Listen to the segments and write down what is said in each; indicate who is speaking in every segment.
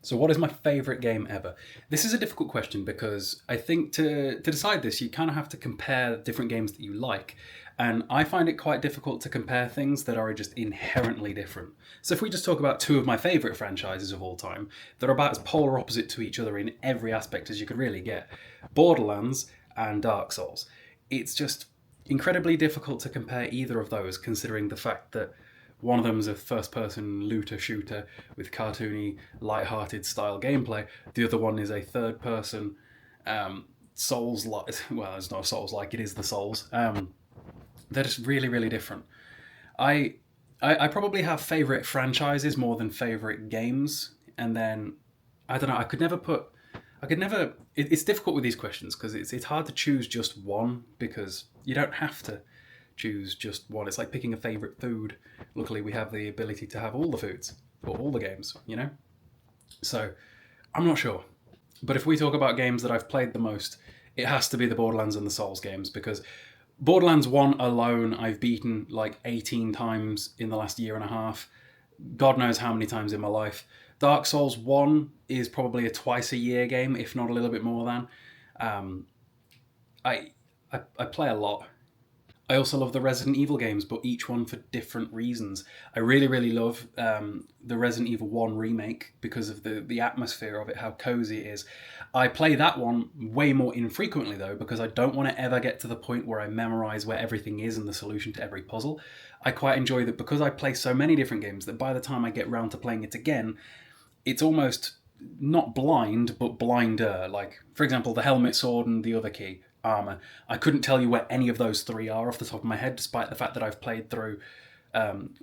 Speaker 1: So what is my favourite game ever? This is a difficult question because I think to decide this, you kind of have to compare different games that you like. And I find it quite difficult to compare things that are just inherently different. So if we just talk about two of my favourite franchises of all time, they're about as polar opposite to each other in every aspect as you could really get. Borderlands and Dark Souls. It's just incredibly difficult to compare either of those considering the fact that one of them is a first-person looter-shooter with cartoony, light-hearted style gameplay. The other one is a third-person Souls-like. Well, it's not Souls-like; it is the Souls. They're just really, really different. I, I probably have favorite franchises more than favorite games, and then I don't know. I could never put. I could never. It's difficult with these questions because it's hard to choose just one because you don't have to choose just one. It's like picking a favourite food. Luckily, we have the ability to have all the foods for all the games, you know? So, I'm not sure. But if we talk about games that I've played the most, it has to be the Borderlands and the Souls games because Borderlands 1 alone, I've beaten like 18 times in the last year and a half. God knows how many times in my life. Dark Souls 1 is probably a twice a year game, if not a little bit more than. I play a lot. I also love the Resident Evil games, but each one for different reasons. I really, really love the Resident Evil 1 remake because of the atmosphere of it, how cozy it is. I play that one way more infrequently, though, because I don't want to ever get to the point where I memorise where everything is and the solution to every puzzle. I quite enjoy that because I play so many different games that by the time I get round to playing it again, it's almost not blind, but blinder. Like, for example, the helmet, sword, and the other key, armor. I couldn't tell you where any of those three are off the top of my head, despite the fact that I've played through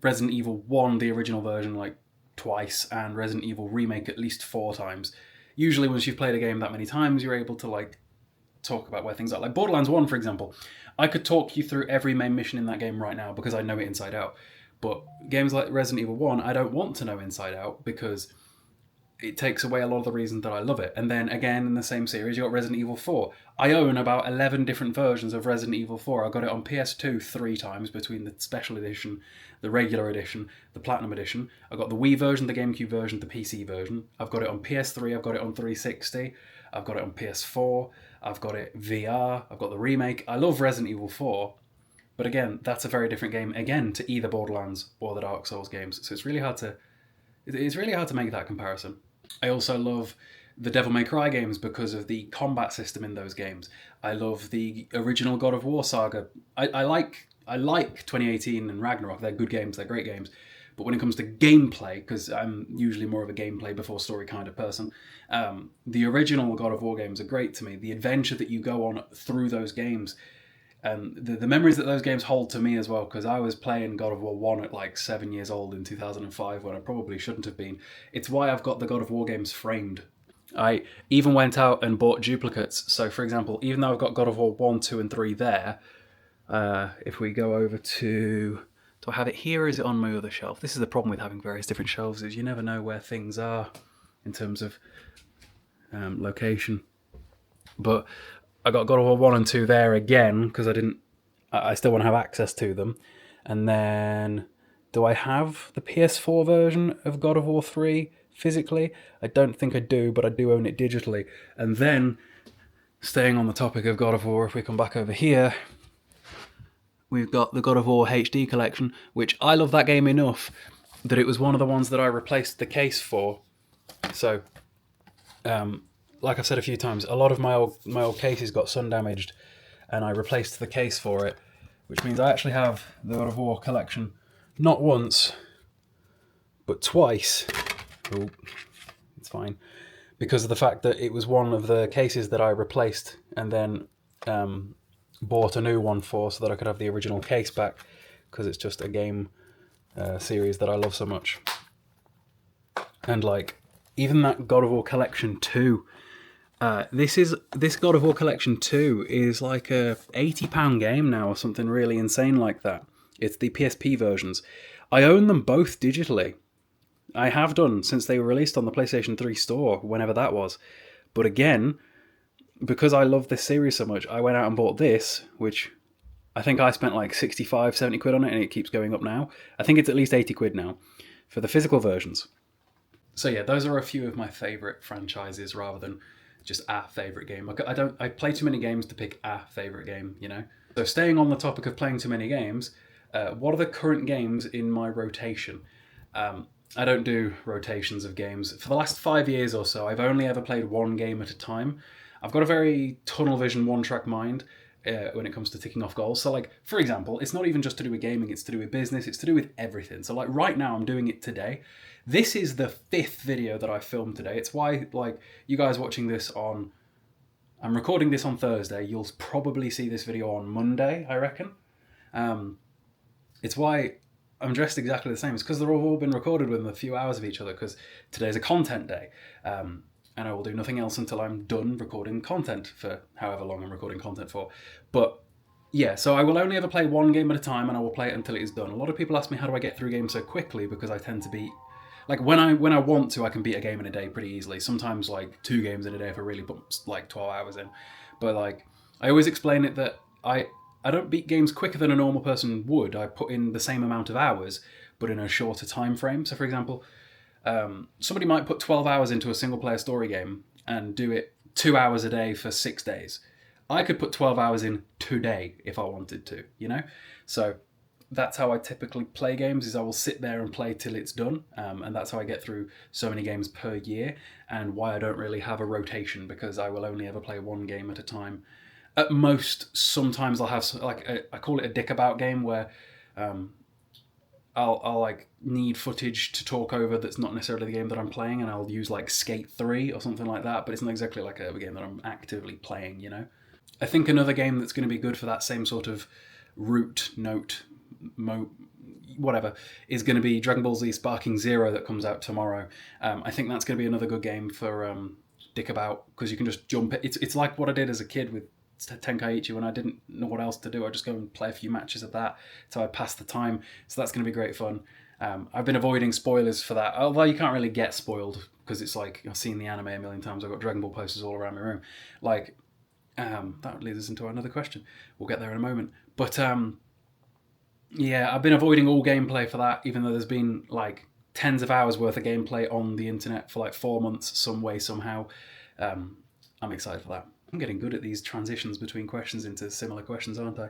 Speaker 1: Resident Evil 1, the original version, like twice, and Resident Evil Remake at least 4 times. Usually once you've played a game that many times, you're able to like talk about where things are. Like Borderlands 1, for example. I could talk you through every main mission in that game right now because I know it inside out. But games like Resident Evil 1, I don't want to know inside out because it takes away a lot of the reason that I love it. And then again, in the same series, you got Resident Evil 4. I own about 11 different versions of Resident Evil 4. I got it on PS2 3 times between the Special Edition, the Regular Edition, the Platinum Edition. I got the Wii version, the GameCube version, the PC version. I've got it on PS3, I've got it on 360, I've got it on PS4, I've got it VR, I've got the remake. I love Resident Evil 4, but again, that's a very different game, again, to either Borderlands or the Dark Souls games. So it's really hard to make that comparison. I also love the Devil May Cry games because of the combat system in those games. I love the original God of War saga. I like 2018 and Ragnarok. They're good games. They're great games. But when it comes to gameplay, because I'm usually more of a gameplay before story kind of person, the original God of War games are great to me. The adventure that you go on through those games, the memories that those games hold to me as well, because I was playing God of War 1 at like 7 years old in 2005 when I probably shouldn't have been. It's why I've got the God of War games framed. I even went out and bought duplicates. So, for example, even though I've got God of War 1, 2, and 3 there, if we go over to... Do I have it here or is it on my other shelf? This is the problem with having various different shelves, is you never know where things are in terms of location. But I got God of War 1 and 2 there again because I still want to have access to them. And then, do I have the PS4 version of God of War 3 physically? I don't think I do, but I do own it digitally. And then, staying on the topic of God of War, if we come back over here, we've got the God of War HD collection, which I love that game enough that it was one of the ones that I replaced the case for. So, like I've said a few times, a lot of my old cases got sun damaged, and I replaced the case for it, which means I actually have the God of War collection not once, but twice. Oh, it's fine. Because of the fact that it was one of the cases that I replaced and then bought a new one for so that I could have the original case back, because it's just a game series that I love so much. And like, even that God of War Collection 2, this God of War Collection 2 is like a £80 game now or something really insane like that. It's the PSP versions. I own them both digitally. I have done since they were released on the PlayStation 3 store, whenever that was. But again, because I love this series so much, I went out and bought this, which I think I spent like 65, 70 quid on it, and it keeps going up now. I think it's at least 80 quid now for the physical versions. So yeah, those are a few of my favourite franchises rather than just a favourite game. I play too many games to pick a favourite game, you know? So staying on the topic of playing too many games, what are the current games in my rotation? I don't do rotations of games. For the last 5 years or so, I've only ever played one game at a time. I've got a very tunnel vision, one-track mind when it comes to ticking off goals. So like, for example, it's not even just to do with gaming, it's to do with business, it's to do with everything. So like right now I'm doing it today. This is the 5th video that I filmed today. It's why like you guys watching this on, I'm recording this on Thursday. You'll probably see this video on Monday, I reckon. It's why I'm dressed exactly the same. It's because they've all been recorded within a few hours of each other because today's a content day. And I will do nothing else until I'm done recording content for however long I'm recording content for. But yeah, so I will only ever play one game at a time and I will play it until it is done. A lot of people ask me how do I get through games so quickly because I tend to be... Like when I want to, I can beat a game in a day pretty easily. Sometimes like 2 games in a day if I really put like 12 hours in. But like I always explain it that I don't beat games quicker than a normal person would. I put in the same amount of hours, but in a shorter time frame. So for example, somebody might put 12 hours into a single player story game and do it 2 hours a day for 6 days. I could put 12 hours in today if I wanted to, you know? So that's how I typically play games, is I will sit there and play till it's done. And that's how I get through so many games per year, and why I don't really have a rotation, because I will only ever play one game at a time. At most, sometimes I'll have, like, I call it a dick about game, where I'll like need footage to talk over that's not necessarily the game that I'm playing, and I'll use like Skate 3 or something like that, but it's not exactly like a game that I'm actively playing, you know? I think another game that's going to be good for that same sort of root note, whatever, is going to be Dragon Ball Z Sparking Zero that comes out tomorrow. I think that's going to be another good game for dick about, because you can just jump it. It's like what I did as a kid with Tenkaichi when I didn't know what else to do. I just go and play a few matches of that so I pass the time. So that's going to be great fun. I've been avoiding spoilers for that, although you can't really get spoiled because it's like I've seen the anime a million times. I've got Dragon Ball posters all around my room. Like that leads us into another question. We'll get there in a moment. But yeah, I've been avoiding all gameplay for that, even though there's been like tens of hours worth of gameplay on the internet for like 4 months, some way, somehow. I'm excited for that. I'm getting good at these transitions between questions into similar questions, aren't I?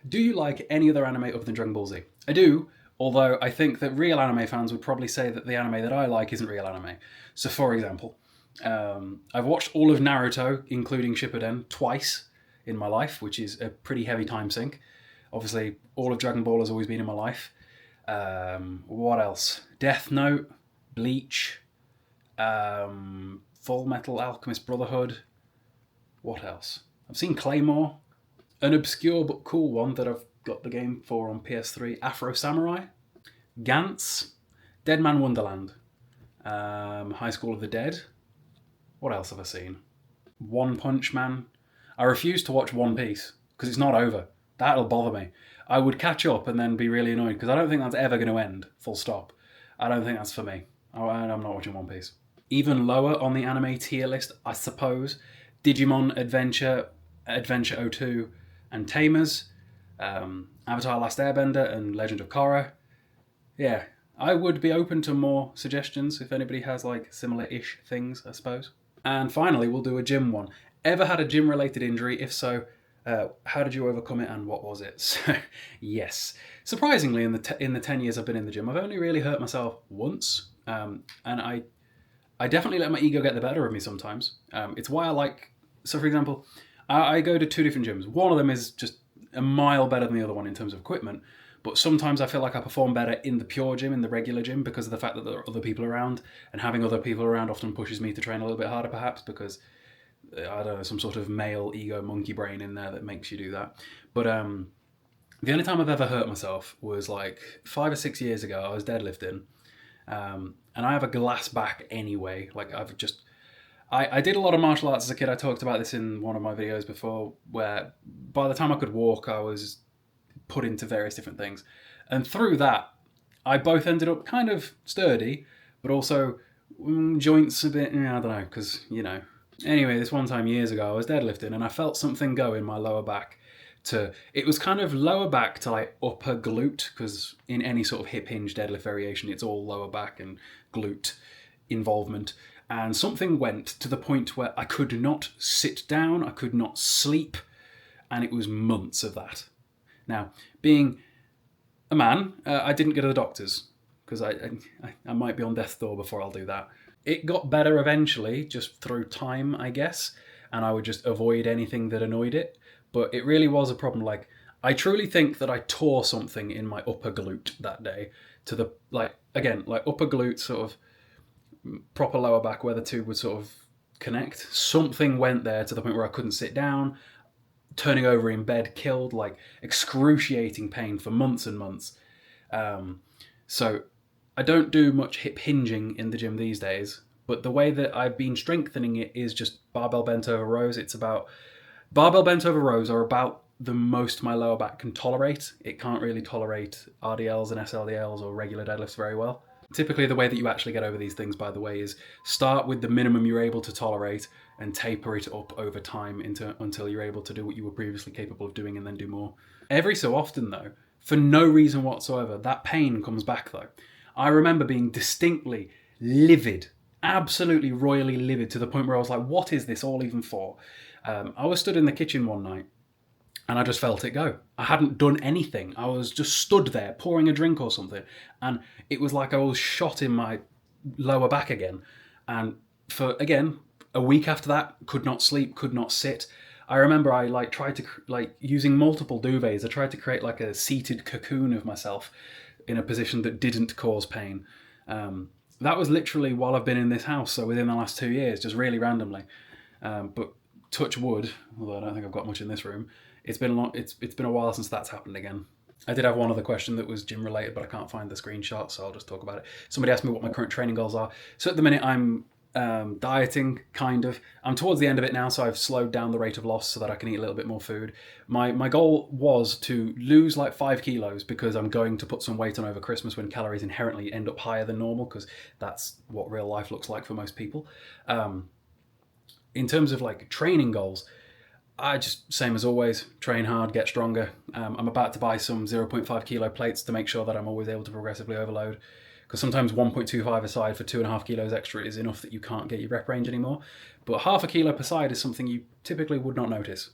Speaker 1: Do you like any other anime other than Dragon Ball Z? I do, although I think that real anime fans would probably say that the anime that I like isn't real anime. So for example, I've watched all of Naruto, including Shippuden, twice in my life, which is a pretty heavy time sink. Obviously, all of Dragon Ball has always been in my life. What else? Death Note, Bleach, Full Metal Alchemist Brotherhood. What else? I've seen Claymore, an obscure but cool one that I've got the game for on PS3, Afro Samurai, Gantz, Dead Man Wonderland, High School of the Dead. What else have I seen? One Punch Man. I refuse to watch One Piece because it's not over. That'll bother me. I would catch up and then be really annoyed because I don't think that's ever going to end, full stop. I don't think that's for me. I'm not watching One Piece. Even lower on the anime tier list, I suppose, Digimon Adventure 02 and Tamers, Avatar Last Airbender and Legend of Korra. Yeah, I would be open to more suggestions if anybody has like similar-ish things, I suppose. And finally, we'll do a gym one. Ever had a gym-related injury? If so, how did you overcome it and what was it? So, yes. Surprisingly, in the 10 years I've been in the gym, I've only really hurt myself once. And I definitely let my ego get the better of me sometimes. It's why I like... So, for example, I go to 2 different gyms. One of them is just a mile better than the other one in terms of equipment. But sometimes I feel like I perform better in the pure gym, in the regular gym, because of the fact that there are other people around. And having other people around often pushes me to train a little bit harder, perhaps, because... I don't know, some sort of male ego monkey brain in there that makes you do that. But the only time I've ever hurt myself was like 5 or 6 years ago. I was deadlifting. And I have a glass back anyway. Like I did a lot of martial arts as a kid. I talked about this in one of my videos before, where by the time I could walk, I was put into various different things. And through that, I both ended up kind of sturdy, but also joints a bit, I don't know, because, you know. Anyway, this one time years ago, I was deadlifting and I felt something go in my lower back it was kind of lower back to like upper glute, because in any sort of hip hinge deadlift variation, it's all lower back and glute. involvement, and something went to the point where I could not sit down, I could not sleep, and it was months of that. Now, being a man, I didn't go to the doctors, because I might be on death's door before I'll do that. It got better eventually, just through time, I guess, and I would just avoid anything that annoyed it. But it really was a problem. Like, I truly think that I tore something in my upper glute that day to the, like, again, like upper glute, sort of proper lower back where the two would sort of connect. Something went there to the point where I couldn't sit down, turning over in bed, killed, like excruciating pain for months and months. So I don't do much hip hinging in the gym these days, but the way that I've been strengthening it is just barbell bent over rows. Barbell bent over rows are about the most my lower back can tolerate. It can't really tolerate RDLs and SLDLs or regular deadlifts very well. Typically, the way that you actually get over these things, by the way, is start with the minimum you're able to tolerate and taper it up over time until you're able to do what you were previously capable of doing, and then do more. Every so often, though, for no reason whatsoever, that pain comes back, though. I remember being distinctly livid, absolutely royally livid, to the point where I was like, what is this all even for? I was stood in the kitchen one night, and I just felt it go. I hadn't done anything. I was just stood there pouring a drink or something, and it was like I was shot in my lower back again. And for, again, a week after that, could not sleep, could not sit. I remember I tried to, using multiple duvets, I tried to create like a seated cocoon of myself in a position that didn't cause pain. That was literally while I've been in this house, so within the last 2 years, just really randomly. But touch wood, although I don't think I've got much in this room, it's been a while since that's happened again. I did have one other question that was gym related, but I can't find the screenshot, so I'll just talk about it. Somebody asked me what my current training goals are. So at the minute I'm dieting, kind of. I'm towards the end of it now, so I've slowed down the rate of loss so that I can eat a little bit more food. My goal was to lose like 5 kilos, because I'm going to put some weight on over Christmas when calories inherently end up higher than normal, because that's what real life looks like for most people. In terms of like training goals, I just, same as always, train hard, get stronger. I'm about to buy some 0.5 kilo plates to make sure that I'm always able to progressively overload, because sometimes 1.25 a side for 2.5 kilos extra is enough that you can't get your rep range anymore. But half a kilo per side is something you typically would not notice.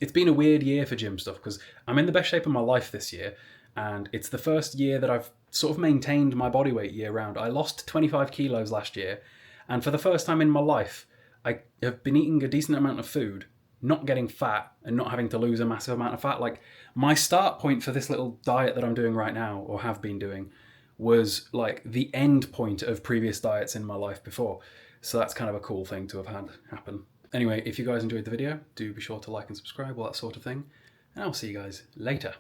Speaker 1: It's been a weird year for gym stuff, because I'm in the best shape of my life this year, and it's the first year that I've sort of maintained my body weight year round. I lost 25 kilos last year, and for the first time in my life, I have been eating a decent amount of food, not getting fat, and not having to lose a massive amount of fat. Like, my start point for this little diet that I'm doing right now, or have been doing, was like the end point of previous diets in my life before. So that's kind of a cool thing to have had happen. Anyway, if you guys enjoyed the video, do be sure to like and subscribe, all that sort of thing. And I'll see you guys later.